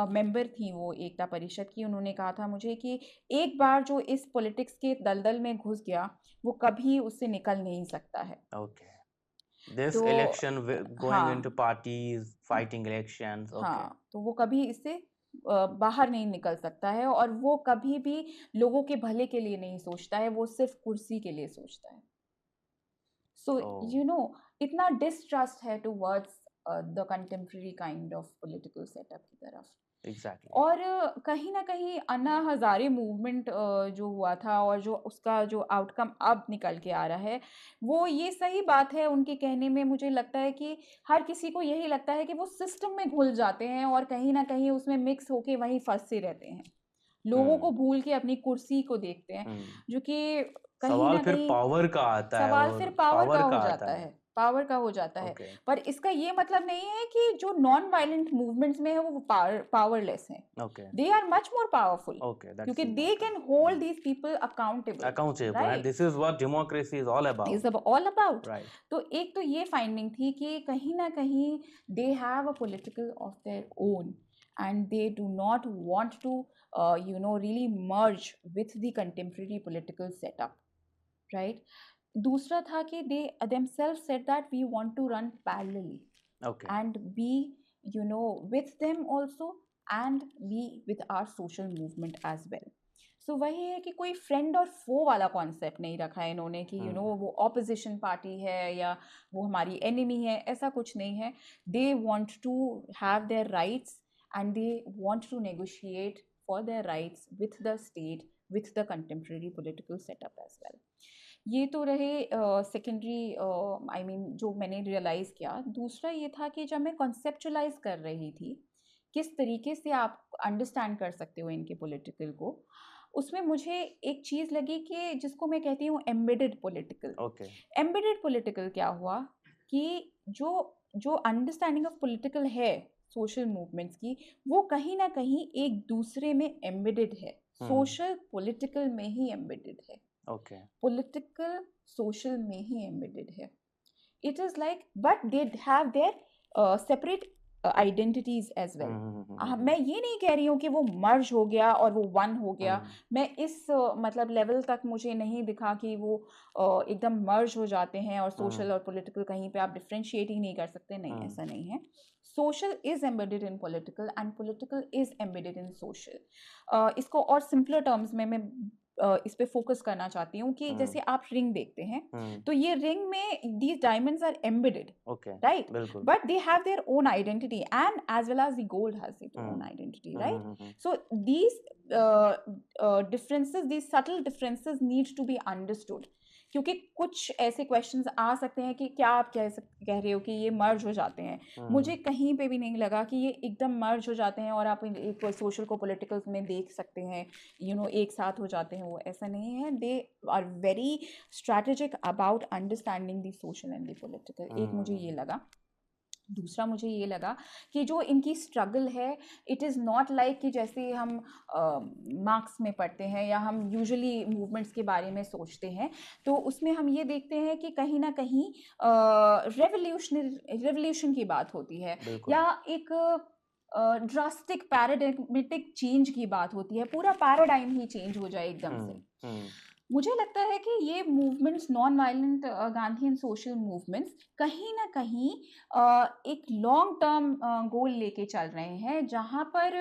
मेंबर थी वो एकता परिषद की, उन्होंने कहा था मुझे कि एक बार जो इस पॉलिटिक्स के दलदल में घुस गया वो कभी उससे निकल नहीं सकता है. This election going into parties, fighting elections. हाँ, तो वो कभी इससे बाहर नहीं निकल सकता है और वो कभी भी लोगों के भले के लिए नहीं सोचता है, वो सिर्फ कुर्सी के लिए सोचता है. सो इतना डिस्ट्रस्ट है towards the contemporary kind of political setup की तरफ. Exactly. और कहीं ना कहीं अन्ना हजारे मूवमेंट जो हुआ था और जो उसका जो आउटकम अब निकल के आ रहा है, वो ये सही बात है उनके कहने में. मुझे लगता है कि हर किसी को यही लगता है कि वो सिस्टम में घुल जाते हैं और कहीं ना कहीं उसमें मिक्स होके वहीं फंसे रहते हैं, लोगों को भूल के अपनी कुर्सी को देखते हैं, जो कि कहीं ना कहीं पावर का आता है, सवाल फिर पावर का हो जाता है, पावर का हो जाता है. पर इसका ये मतलब नहीं है कि जो नॉन वायलेंट मूवमेंट्स में है वो पावरलेस हैं. They are much more powerful क्योंकि they can hold these people accountable, right. This is what democracy is all about. तो एक तो ये फाइंडिंग थी कि कहीं ना कहीं they have a political of their own and they do not want to really merge with the contemporary political setup, right? दूसरा था कि they themselves said that we want to run parallelly, and be with them also and be with our social movement as well. So वही है कि कोई friend और फो वाला concept नहीं रखा है इन्होंने कि वो ऑपोजिशन पार्टी है या वो हमारी एनिमी है, ऐसा कुछ नहीं है. They want to have their rights and they want to negotiate for their rights with the state, with the contemporary political setup as well. ये तो रहे सेकेंडरी जो मैंने रियलाइज़ किया. दूसरा ये था कि जब मैं कॉन्सेप्चुलाइज कर रही थी किस तरीके से आप अंडरस्टैंड कर सकते हो इनके पॉलिटिकल को, उसमें मुझे एक चीज़ लगी कि जिसको मैं कहती हूँ एम्बेडेड पॉलिटिकल. एम्बेडेड पॉलिटिकल क्या हुआ कि जो अंडरस्टैंडिंग ऑफ पॉलिटिकल है सोशल मूवमेंट्स की, वो कहीं ना कहीं एक दूसरे में एम्बेडेड है. सोशल पॉलिटिकल में ही एम्बेडेड है, पॉलिटिकल सोशल में ही एम्बेडेड है. It is like but they have their separate identities as well. मैं ये नहीं कह रही हूँ कि वो मर्ज हो गया और वो वन हो गया. मैं इस मतलब लेवल तक मुझे नहीं दिखा कि वो एकदम मर्ज हो जाते हैं और सोशल और पॉलिटिकल कहीं पे आप डिफ्रेंशिएट ही नहीं कर सकते. नहीं, ऐसा नहीं है. Social is embedded in political and political is embedded in social. इसको और सिंपलर टर्म्स में मैं इस पे फोकस करना चाहती हूँ कि जैसे आप रिंग देखते हैं, तो ये रिंग में these diamonds are embedded, right? But they have their own identity and as well as the gold has its own identity, right? So these differences, these subtle differences need to be understood. क्योंकि कुछ ऐसे questions आ सकते हैं कि क्या आप कह रहे हो कि ये मर्ज हो जाते हैं. मुझे कहीं पे भी नहीं लगा कि ये एकदम मर्ज हो जाते हैं और आप एक सोशल को पॉलिटिकल में देख सकते हैं एक साथ हो जाते हैं. वो ऐसा नहीं है. They are very strategic about understanding the social and the political. एक मुझे ये लगा. दूसरा मुझे ये लगा कि जो इनकी स्ट्रगल है, इट इज़ नॉट लाइक कि जैसे हम मार्क्स में पढ़ते हैं या हम यूजुअली मूवमेंट्स के बारे में सोचते हैं, तो उसमें हम ये देखते हैं कि कहीं ना कहीं रेवोल्यूशन की बात होती है या एक ड्रास्टिक पैराडाइमेटिक चेंज की बात होती है, पूरा पैराडाइम ही चेंज हो जाए एकदम से। मुझे लगता है कि ये movements, non violent Gandhian social movements, कहीं ना कहीं एक लॉन्ग टर्म गोल लेके चल रहे हैं, जहाँ पर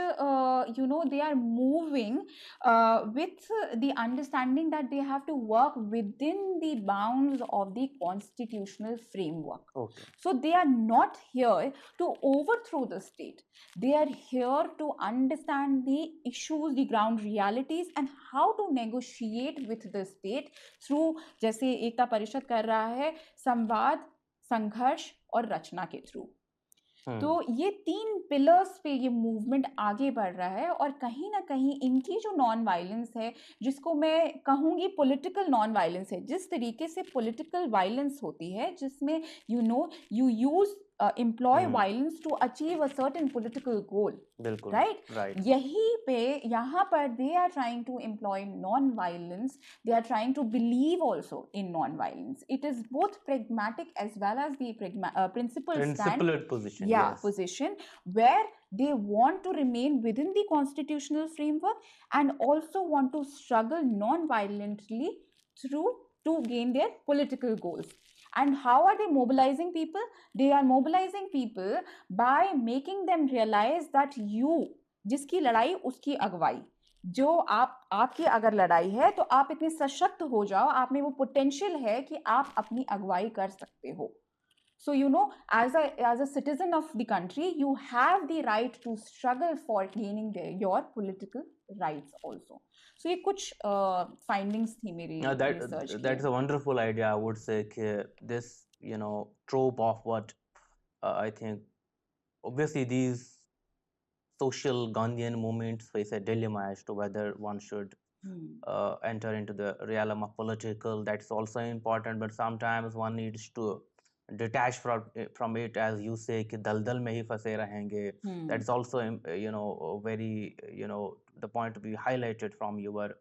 they are moving with the understanding that they have to work within the bounds of the constitutional framework. Okay. So they are not here to overthrow the state. They are here to understand the issues, the ground realities, and how to negotiate with the state through, जैसे एकता परिषद कर रहा है, संवाद, संघर्ष और रचना के through. तो ये 3 पिलर्स पे ये मूवमेंट आगे बढ़ रहा है, और कहीं ना कहीं इनकी जो नॉन वायलेंस है, जिसको मैं कहूँगी पॉलिटिकल नॉन वायलेंस है, जिस तरीके से पॉलिटिकल वायलेंस होती है जिसमें you use employ violence to achieve a certain political goal, right? यही पे यहाँ पर they are trying to employ non-violence. They are trying to believe also in non-violence. It is both pragmatic as well as the principled position. Yes. Position where they want to remain within the constitutional framework and also want to struggle non-violently through to gain their political goals. And how are they mobilizing people? They are mobilizing people by making them realize that जिसकी लड़ाई उसकी अगुवाई, जो आपकी अगर लड़ाई है तो आप इतने सशक्त हो जाओ, आप में वो पोटेंशियल है कि आप अपनी अगुवाई कर सकते हो. So as a citizen of the country, you have the right to struggle for gaining your political rights also. So ये कुछ findings थी मेरी research की. That's a wonderful idea, I would say. This trope of what I think, obviously these social Gandhian movements face a dilemma as to whether one should enter into the realm of political. That's also important, but sometimes one needs to detach from it, as you say, कि दलदल में ही फंसे रहेंगे. That's also very the point to be highlighted from your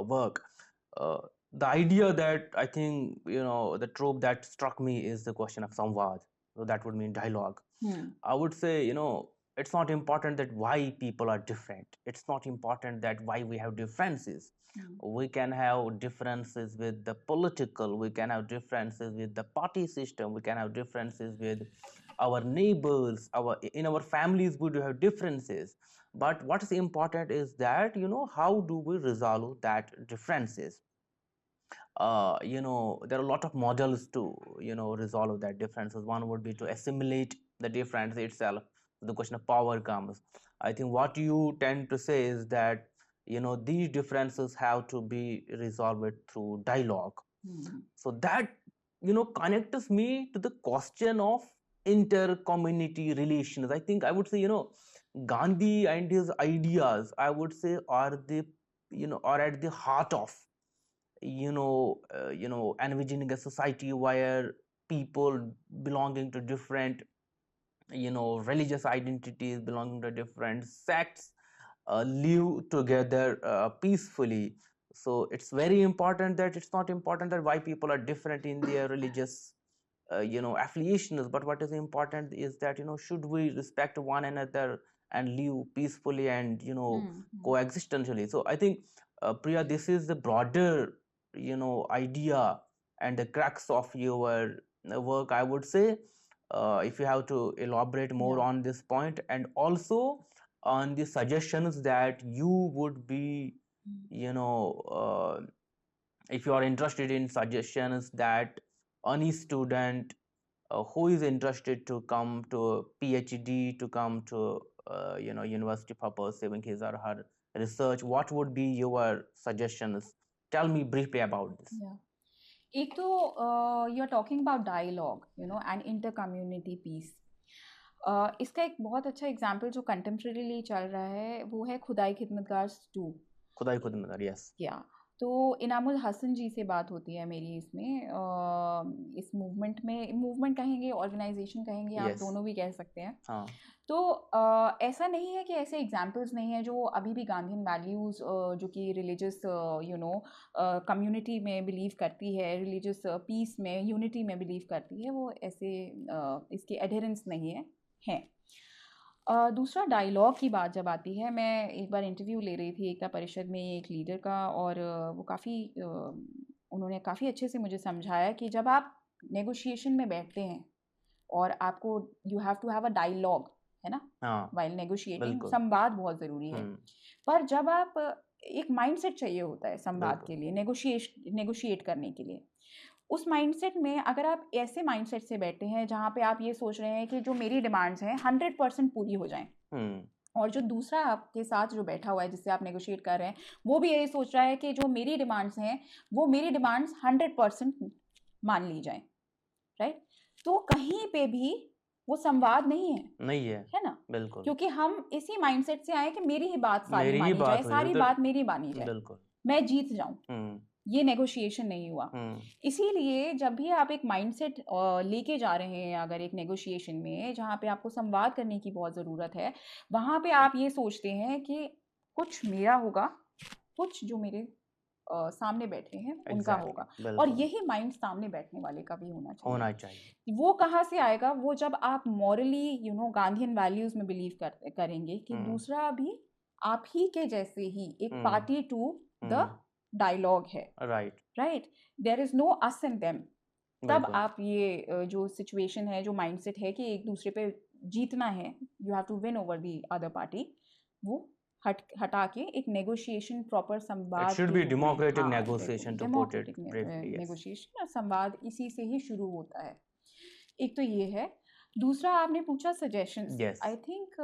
work. The idea that I think the trope that struck me is the question of samvad. So that would mean dialogue. I would say it's not important that why people are different. It's not important that why we have differences. We can have differences with the political, we can have differences with the party system, we can have differences with our neighbors, in our families we do have differences. But what is important is that how do we resolve that differences. There are a lot of models to resolve that differences. One would be to assimilate the difference itself. The question of power comes. I think what you tend to say is that these differences have to be resolved through dialogue. So that connects me to the question of inter-community relations. I think I would say Gandhi and his ideas, I would say, are at the heart of envisioning a society where people belonging to different religious identities, belonging to different sects, live together peacefully. So it's very important that it's not important that why people are different in their religious affiliations, but what is important is that should we respect one another and live peacefully and coexistentially. So I think Priya, this is the broader idea and the crux of your work, I would say. If you have to elaborate more on this point, and also on the suggestions that you would be if you are interested in suggestions that any student who is interested to come to PhD, to come to university for pursuing his or her research, what would be your suggestions? Tell me briefly about this. एक तो you're talking about dialogue, and inter-community peace. इसका एक बहुत अच्छा example जो कंटेम्प्रेरीली चल रहा है वो है खुदाई खिदमतगार 2. खुदाई खिदमतगार, यस. तो इनामुल हसन जी से बात होती है मेरी इसमें, इस मूवमेंट कहेंगे, ऑर्गेनाइजेशन कहेंगे, आप दोनों भी कह सकते हैं. तो ऐसा नहीं है कि ऐसे एग्जाम्पल्स नहीं है जो अभी भी गांधीयन वैल्यूज़ जो कि रिलीजियस कम्युनिटी में बिलीव करती है, रिलीजियस पीस में, यूनिटी में बिलीव करती है, वो ऐसे इसके एडहेरेंस नहीं है. दूसरा डायलॉग की बात जब आती है, मैं एक बार इंटरव्यू ले रही थी एकता परिषद में एक लीडर का, और वो काफ़ी उन्होंने काफ़ी अच्छे से मुझे समझाया कि जब आप नेगोशिएशन में बैठते हैं और आपको you have to have a dialogue, है ना, हाँ वाइल नेगोशिएटिंग, बिल्कुल। संवाद बहुत ज़रूरी है। पर जब आप एक माइंडसेट चाहिए होता है संवाद बिल्कुल। के लिए, नेगोशिएट करने के लिए। उस माइंडसेट में अगर आप ऐसे माइंडसेट से बैठे हैं जहाँ पे आप ये सोच रहे हैं कि जो मेरी डिमांड्स हैं 100% पूरी हो जाएं, और जो दूसरा आपके साथ जो बैठा हुआ है जिससे आप नेगोशिएट कर रहे हैं वो भी यही सोच रहा है कि जो मेरी डिमांड्स हैं वो मेरी डिमांड्स 100% मान ली जाएं, राइट? तो कहीं पे भी वो संवाद नहीं है ना? बिल्कुल। क्योंकि हम इसी माइंडसेट से आए कि मेरी ही बात सारी मेरी ही मानी जाए, बात हो जाए, सारी तो बात मेरी मानी जाए, बिल्कुल। मैं जीत जाऊं। ये नेगोशिएशन नहीं हुआ। इसीलिए जब भी आप एक माइंडसेट लेके जा रहे हैं अगर एक नेगोशिएशन में जहाँ पे आपको संवाद करने की बहुत ज़रूरत है, वहाँ पे आप ये सोचते हैं कि कुछ मेरा होगा, कुछ जो मेरे सामने बैठे हैं उनका होगा, और बिल्कुल यही माइंड सामने बैठने वाले का भी होना चाहिए। होना चाहिए। वो कहाँ से आएगा? वो जब आप मॉरली गांधीयन वैल्यूज में बिलीव करेंगे कि दूसरा भी आप ही के जैसे ही एक पार्टी टू द डायलॉग है, right? There is no us in them. तब आप ये जो सिचुएशन है, जो माइंडसेट है कि एक दूसरे पे जीतना है, you have to win over the other party, वो हटा के एक नेगोशिएशन, प्रॉपर संवाद, it should be democratic negotiation to put it democratic briefly. Negotiation और संवाद इसी से ही शुरू होता है। एक तो ये है। दूसरा आपने पूछा सजेशंस। आई थिंक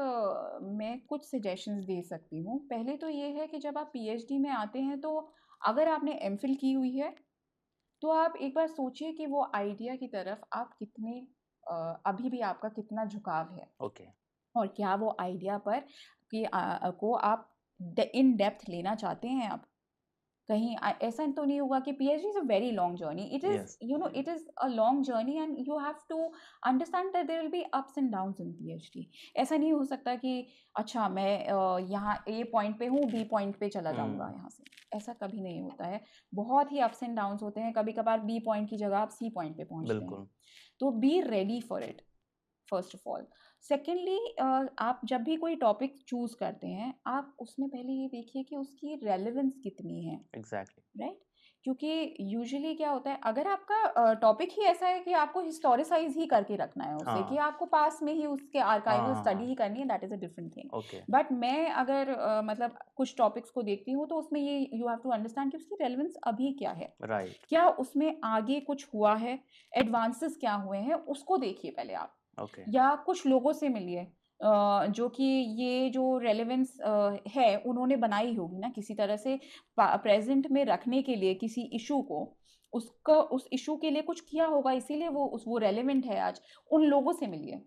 मैं कुछ सजेशंस दे सकती हूँ। पहले तो ये है कि जब आप पीएचडी में आते हैं तो अगर आपने एमफिल की हुई है तो आप एक बार सोचिए कि वो आइडिया की तरफ आप कितने अभी भी आपका कितना झुकाव है, और क्या वो आइडिया पर को आप इन डेप्थ लेना चाहते हैं। आप कहीं ऐसा तो नहीं होगा कि PhD is a very long journey, it is it is a long journey and you have to understand that there will be ups and downs in PhD. ऐसा नहीं हो सकता कि अच्छा मैं यहाँ ए पॉइंट पे हूँ, बी पॉइंट पे चला जाऊंगा यहाँ से, ऐसा कभी नहीं होता है। बहुत ही अप्स एंड डाउन्स होते हैं, कभी कभार बी पॉइंट की जगह आप सी पॉइंट पे पहुंचते हैं। तो be ready for it, first of all. Secondly, आप जब भी कोई टॉपिक चूज करते हैं आप उसमें पहले ये देखिए कि उसकी रेलेवेंस कितनी है। राइट? क्योंकि यूजुअली क्या होता है, अगर आपका टॉपिक ही ऐसा है कि आपको हिस्टोरिसाइज ही करके रखना है उसे, कि आपको पास में ही उसके आर्काइवल स्टडी ही करनी है, that is a different thing. But मैं अगर मतलब कुछ टॉपिक्स को देखती हूँ तो उसमें ये यू हैव टू अंडरस्टैंड कि उसकी रेलेवेंस अभी क्या है, क्या उसमें आगे कुछ हुआ है, एडवांसेस क्या हुए हैं, उसको देखिए पहले आप। या कुछ लोगों से मिलिए जो कि ये जो रेलेवेंस है उन्होंने बनाई होगी ना किसी तरह से प्रेजेंट में रखने के लिए किसी इशू को, उसका उस इशू के लिए कुछ किया होगा, इसीलिए वो रेलेवेंट है आज। उन लोगों से मिलिए।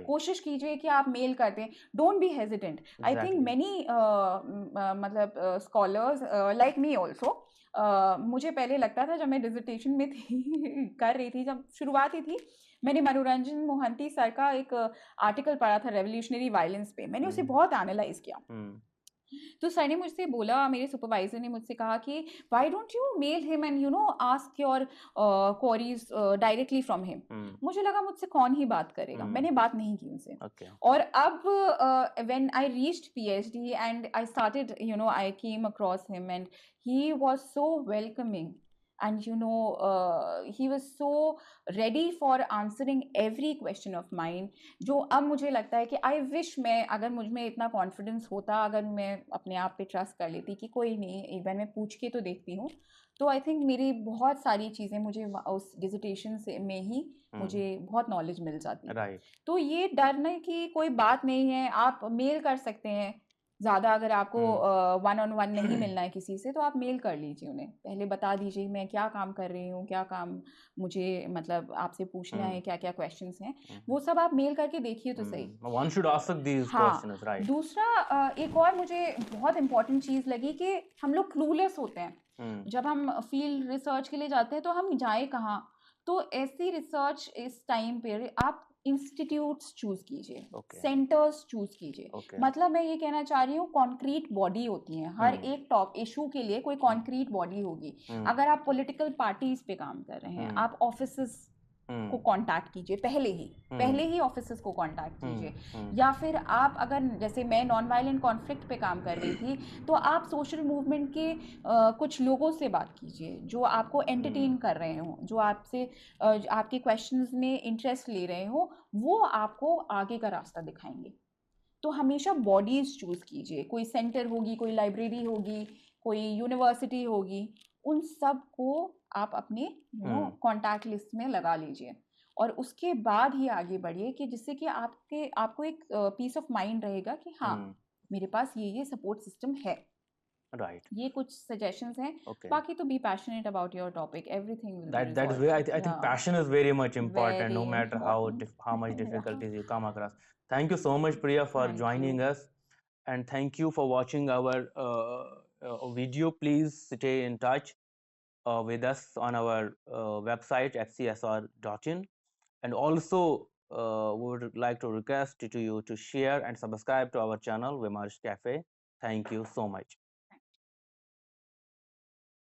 कोशिश कीजिए कि आप मेल कर दें, don't be hesitant. I think many मतलब स्कॉलर्स लाइक मी ऑल्सो, मुझे पहले लगता था जब मैं डिसर्टेशन में थी कर रही थी, जब शुरुआती थी, मैंने मनोरंजन मोहंती सर का एक आर्टिकल पढ़ा था रेवोल्यूशनरी वायलेंस पे, मैंने उसे बहुत एनालाइज किया। तो सर ने मुझसे बोला, मेरे सुपरवाइजर ने मुझसे कहा कि why don't you mail him and ask your queries directly from him. मुझे लगा मुझसे कौन ही बात करेगा, मैंने बात नहीं की उनसे। और अब when I reached PhD and I started I came across him and he was so welcoming and he was so ready for answering every question of mine, जो अब मुझे लगता है कि आई विश मैं, अगर मुझ में इतना कॉन्फिडेंस होता, अगर मैं अपने आप पे ट्रस्ट कर लेती कि कोई नहीं, एक बार मैं पूछ के तो देखती हूँ, तो आई थिंक मेरी बहुत सारी चीज़ें मुझे उस डिसर्टेशन से में ही मुझे बहुत नॉलेज मिल जाती। तो ये डरने की कोई बात नहीं है, आप मेल कर सकते हैं। ज़्यादा अगर आपको वन ऑन वन नहीं मिलना है किसी से तो आप मेल कर लीजिए, उन्हें पहले बता दीजिए मैं क्या काम कर रही हूँ, क्या काम मुझे मतलब आपसे पूछना है, क्या क्या क्वेश्चंस हैं, वो सब आप मेल करके देखिए तो सही। One should ask these questions, right? दूसरा एक और मुझे बहुत इंपॉर्टेंट चीज़ लगी कि हम लोग क्लूलेस होते हैं जब हम फील्ड रिसर्च के लिए जाते हैं, तो हम जाए कहाँ। तो ऐसी रिसर्च इस टाइम पे आप इंस्टीट्यूट्स चूज कीजिए, सेंटर्स चूज कीजिए। मतलब मैं ये कहना चाह रही हूँ, कॉन्क्रीट बॉडी होती है हर एक टॉप इशू के लिए, कोई कॉन्क्रीट बॉडी होगी। अगर आप पॉलिटिकल पार्टीज पे काम कर रहे हैं, आप ऑफिसेस को कांटेक्ट कीजिए, पहले ही ऑफिसर्स को कांटेक्ट कीजिए। या फिर आप अगर, जैसे मैं नॉन वायलेंट कॉन्फ्लिक्ट पे काम कर रही थी, तो आप सोशल मूवमेंट के कुछ लोगों से बात कीजिए जो आपको एंटरटेन कर रहे हो, जो आपसे आपके क्वेश्चंस में इंटरेस्ट ले रहे हो, वो आपको आगे का रास्ता दिखाएंगे। तो हमेशा बॉडीज चूज कीजिए, कोई सेंटर होगी, कोई लाइब्रेरी होगी, कोई यूनिवर्सिटी होगी, उन सब को आप अपने कॉन्टैक्ट लिस्ट में लगा लीजिए और उसके बाद ही आगे बढ़िए, कि जिससे कि आपको एक पीस ऑफ माइंड रहेगा कि हाँ मेरे पास ये सपोर्ट सिस्टम है। Right. ये कुछ सजेशंस हैं। Okay. बाकी तो B passionate about your topic, everything will be That is resolved. where I think passion is very much important, no Very matter important. how much difficulties you come across. Thank you so much, Priya, for Thank joining you. us, and thank you for watching our video. Please stay in touch with us on our website fcsr.in, and also we would like to request to you to share and subscribe to our channel Vimarsh Cafe. Thank you so much.